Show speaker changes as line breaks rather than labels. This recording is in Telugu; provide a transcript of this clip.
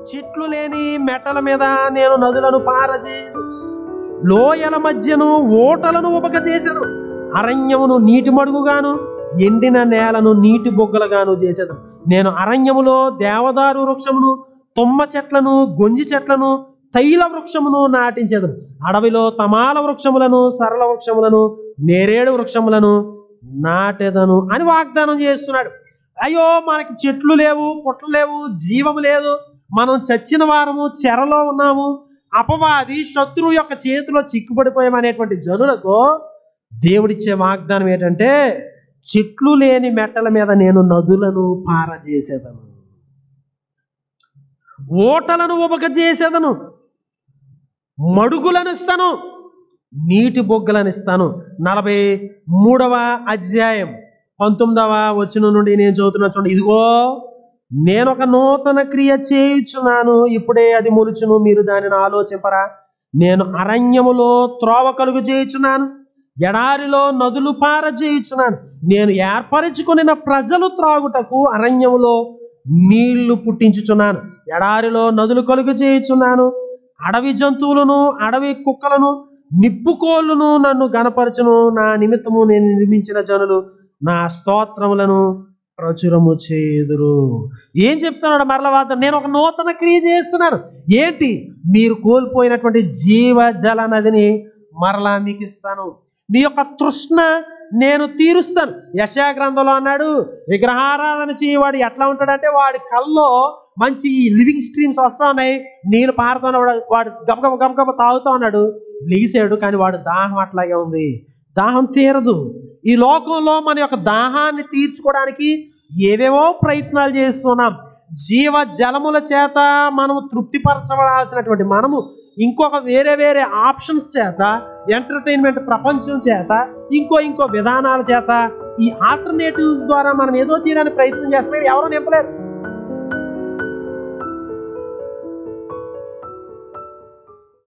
చెట్లు లేని మెట్టల మీద నేను నదులను పారజేయను, లోయల మధ్యను ఓటలను ఉపకచేసెను, అరణ్యమును నీటి మడుగుగాను ఎండిన నేలను నీటి బొగ్గలుగాను చేసేదను. నేను అరణ్యములో దేవదారు వృక్షమును, తుమ్మ చెట్లను, గొంజి చెట్లను, తైల వృక్షమును నాటించేదను. అడవిలో తమాల వృక్షములను, సరళ వృక్షములను, నేరేడు వృక్షములను నాటెదను అని వాగ్దానం చేస్తున్నాడు. అయ్యో, మనకి చెట్లు లేవు, పుట్టలు లేవు, జీవము లేదు, మనం చచ్చిన వారము, చెరలో ఉన్నాము, అపవాది శత్రువు యొక్క చేతిలో చిక్కుపడిపోయామనేటువంటి జనులకు దేవుడిచ్చే వాగ్దానం ఏంటంటే, చెట్లు లేని మెట్టల మీద నేను నదులను పారజేసేదను, ఓటలను ఉపకచేసేదను, మడుగులను ఇస్తాను, నీటి బొగ్గలను ఇస్తాను. 43వ అధ్యాయం 19వ వచనం నుండి నేను చదువుతున్నా చూడండి. ఇదిగో నేను ఒక నూతన క్రియ చేయుచున్నాను, ఇప్పుడే అది మొలుచును, మీరు దానిని ఆలోచింపరా? నేను అరణ్యములో త్రోవ కలుగు చేయుచున్నాను, ఎడారిలో నదులు పారజేయుచున్నాను. నేను ఏర్పరచుకొనిన ప్రజలు త్రాగుటకు అరణ్యములో నీళ్లు పుట్టించుచున్నాను, ఎడారిలో నదులు కలుగు చేయుచున్నాను. అడవి జంతువులను, అడవి కుక్కలను, నిప్పుకోళ్ళను నన్ను గణపరచును. నా నిమిత్తము నేను నిర్మించిన జనులు నా స్తోత్రములను ప్రచురము చేదురు. ఏం చెప్తున్నాడు మరల వార్త? నేను ఒక నూతన క్రియ చేస్తున్నాను. ఏంటి? మీరు కోల్పోయినటువంటి జీవ జల నదిని మరలా మీకు ఇస్తాను. మీ యొక్క తృష్ణ నేను తీరుస్తాను. యెషయా గ్రంథంలో అన్నాడు, విగ్రహారాధన చేయవాడు ఎట్లా ఉంటాడంటే, వాడి కల్లో మంచి లివింగ్ స్ట్రీమ్స్ వస్తా ఉన్నాయి, నీళ్ళు పారుతున్నాడు, వాడు గబగబ గబగబ తాగుతా ఉన్నాడు, లేచాడు, కానీ వాడు దాహం అట్లాగే ఉంది, దాహం తీరదు. ఈ లోకంలో మన యొక్క దాహాన్ని తీర్చుకోవడానికి ఏవేవో ప్రయత్నాలు చేస్తున్నాం. జీవ జలముల చేత మనము తృప్తిపరచబడాల్సినటువంటి మనము ఇంకొక వేరే ఆప్షన్స్ చేత, ఎంటర్టైన్మెంట్ ప్రపంచం చేత, ఇంకో విధానాల చేత, ఈ ఆల్టర్నేటివ్స్ ద్వారా మనం ఏదో చేయడానికి ప్రయత్నం చేస్తున్నాం. ఎవరో నింపలేరు.